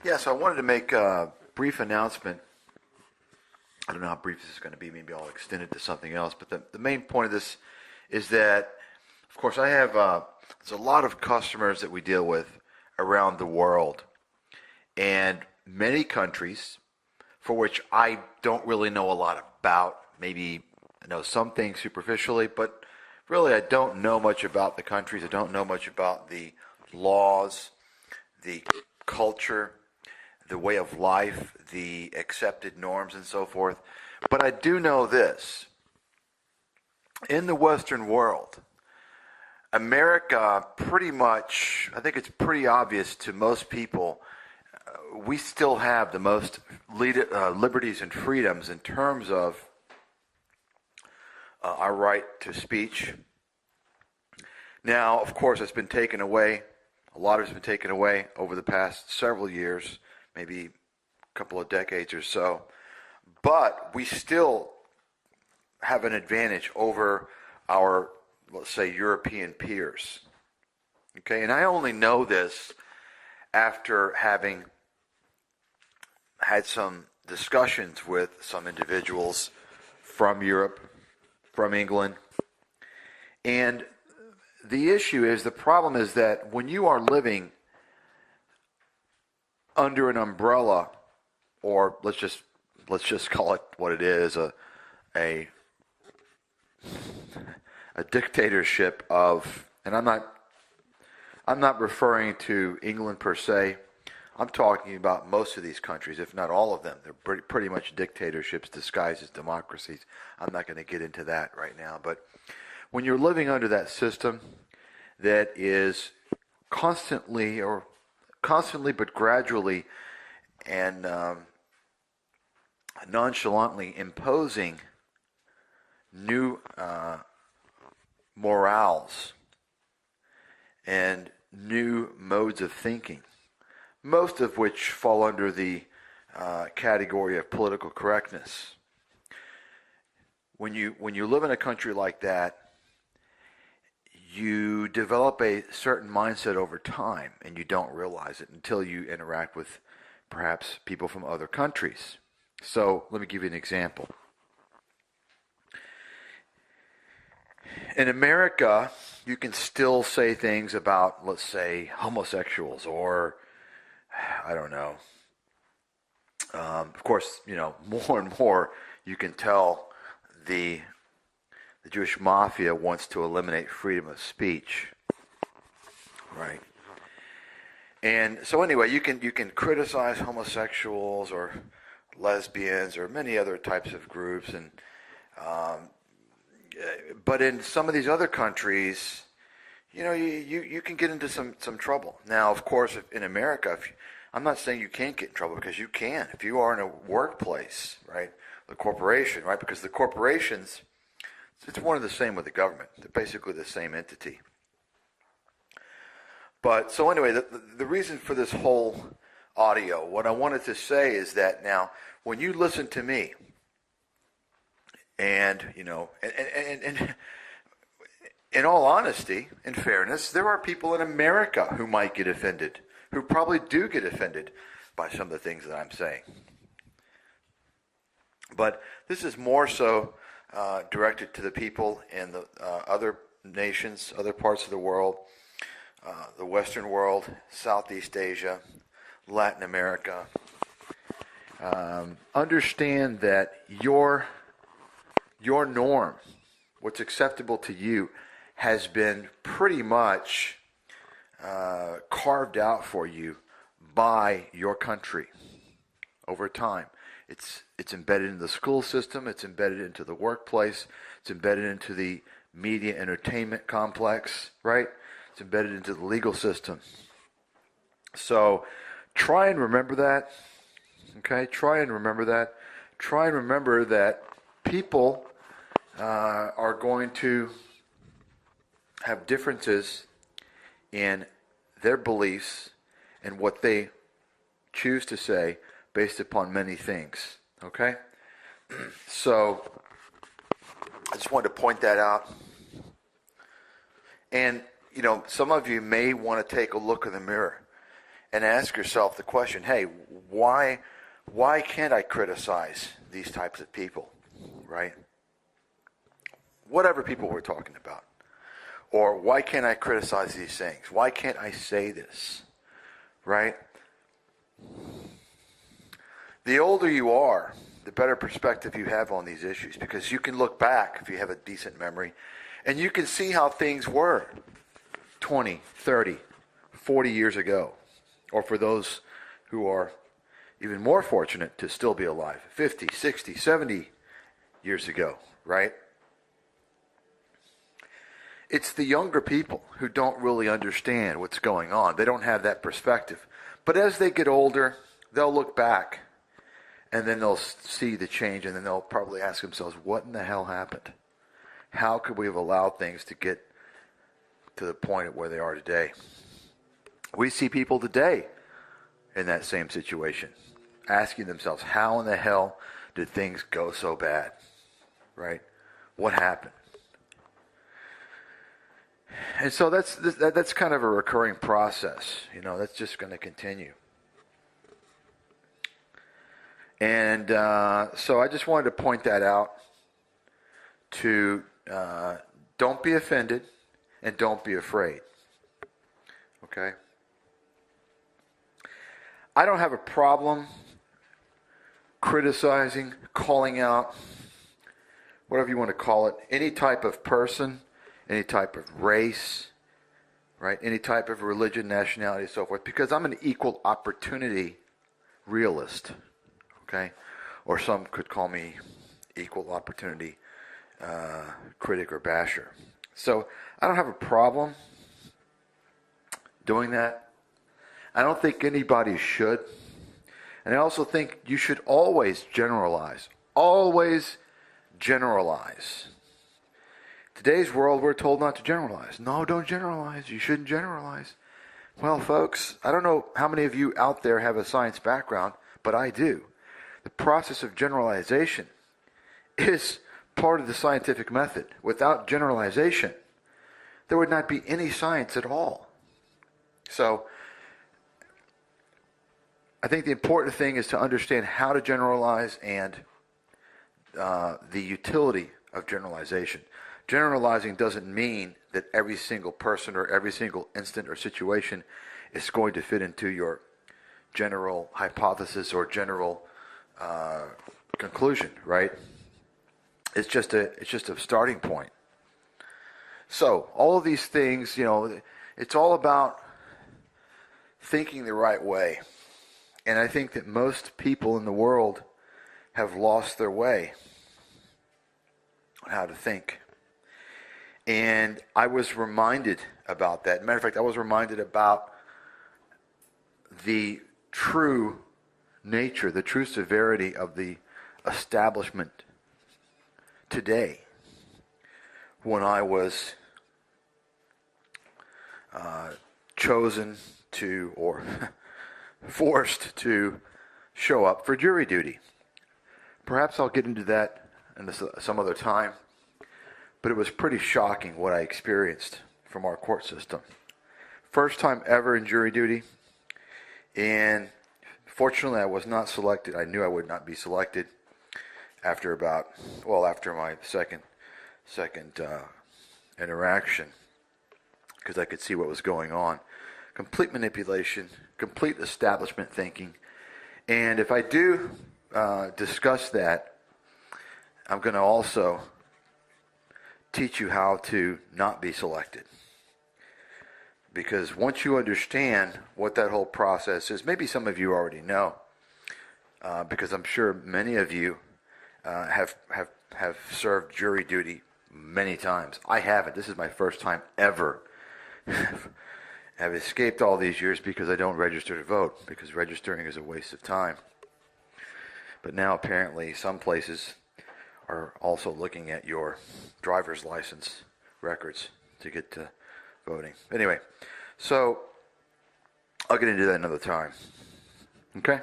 Yeah, so I wanted to make a brief announcement. I don't know how brief this is going to be. Maybe I'll extend it to something else. But the main point of this is that, of course, I have there's a lot of customers that we deal with around the world, and many countries for which I don't really know a lot about. Maybe I know some things superficially, but really I don't know much about the countries. I don't know much about the laws, the culture, the way of life, the accepted norms, and so forth. But I do know this. In the Western world, America pretty much, I think it's pretty obvious to most people, we still have the most liberties and freedoms in terms of our right to speech. Now, of course, it's been taken away. A lot of it's been taken away over the past several years, maybe a couple of decades or so. But we still have an advantage over our, let's say, European peers. Okay, and I only know this after having had some discussions with some individuals from Europe, from England. And the problem is that when you are living under an umbrella, or let's just call it what it is, a dictatorship of, and I'm not referring to England per se. I'm talking about most of these countries, if not all of them. They're pretty much dictatorships disguised as democracies. I'm not going to get into that right now. But when you're living under that system that is constantly but gradually and nonchalantly imposing new morals and new modes of thinking, most of which fall under the category of political correctness. When you live in a country like that, you develop a certain mindset over time, and you don't realize it until you interact with perhaps people from other countries. So let me give you an example. In America, you can still say things about, let's say, homosexuals, or I don't know. Of course, more and more you can tell the Jewish mafia wants to eliminate freedom of speech, right? And so anyway, you can criticize homosexuals or lesbians or many other types of groups, and but in some of these other countries, you can get into some trouble. Now, of course, in America, I'm not saying you can't get in trouble, because you can. If you are in a workplace, right, the corporation, right, because the corporations, it's one and the same with the government. They're basically the same entity. But so anyway, the reason for this whole audio, what I wanted to say is that now, when you listen to me, and in all honesty, in fairness, there are people in America who might get offended, who probably do get offended by some of the things that I'm saying. But this is more so directed to the people in the other nations, other parts of the world, the Western world, Southeast Asia, Latin America. Understand that your norm, what's acceptable to you, has been pretty much carved out for you by your country over time. It's embedded in the school system, it's embedded into the workplace, it's embedded into the media entertainment complex, right? It's embedded into the legal system. So try and remember that, okay? Try and remember that. Try and remember that people are going to have differences in their beliefs and what they choose to say based upon many things, okay? So I just wanted to point that out. And, some of you may want to take a look in the mirror and ask yourself the question, hey, why can't I criticize these types of people, right? Whatever people we're talking about. Or why can't I criticize these things? Why can't I say this, right? The older you are, the better perspective you have on these issues, because you can look back, if you have a decent memory, and you can see how things were 20, 30, 40 years ago. Or for those who are even more fortunate to still be alive, 50, 60, 70 years ago, right? It's the younger people who don't really understand what's going on. They don't have that perspective. But as they get older, they'll look back, and then they'll see the change, and then they'll probably ask themselves, what in the hell happened? How could we have allowed things to get to the point of where they are today? We see people today in that same situation, asking themselves, how in the hell did things go so bad? Right? What happened? And so that's kind of a recurring process. That's just going to continue. And so I just wanted to point that out to don't be offended and don't be afraid. Okay? I don't have a problem criticizing, calling out, whatever you want to call it, any type of person, any type of race, right? Any type of religion, nationality, so forth, because I'm an equal opportunity realist, okay? Or some could call me equal opportunity critic or basher. So I don't have a problem doing that. I don't think anybody should. And I also think you should always generalize. Always generalize. Today's world, we're told not to generalize. No, don't generalize. You shouldn't generalize. Well, folks, I don't know how many of you out there have a science background, but I do. The process of generalization is part of the scientific method. Without generalization, there would not be any science at all. So, I think the important thing is to understand how to generalize and the utility of generalization. Generalizing doesn't mean that every single person or every single instant or situation is going to fit into your general hypothesis or general conclusion, right? It's just a starting point. So all of these things, it's all about thinking the right way. And I think that most people in the world have lost their way on how to think. And I was reminded about that. Matter of fact, I was reminded about the true nature, the true severity of the establishment today when I was chosen to, or forced to show up for jury duty. Perhaps I'll get into that in some other time, but it was pretty shocking what I experienced from our court system. First time ever in jury duty, and fortunately I was not selected. I knew I would not be selected after my second interaction, because I could see what was going on. Complete manipulation, complete establishment thinking. And if I do discuss that, I'm going to also teach you how to not be selected. Because once you understand what that whole process is, maybe some of you already know, because I'm sure many of you have served jury duty many times. I haven't. This is my first time ever. I've escaped all these years because I don't register to vote, because registering is a waste of time. But now apparently some places are also looking at your driver's license records to get to voting. Anyway, so I'll get into that another time. Okay?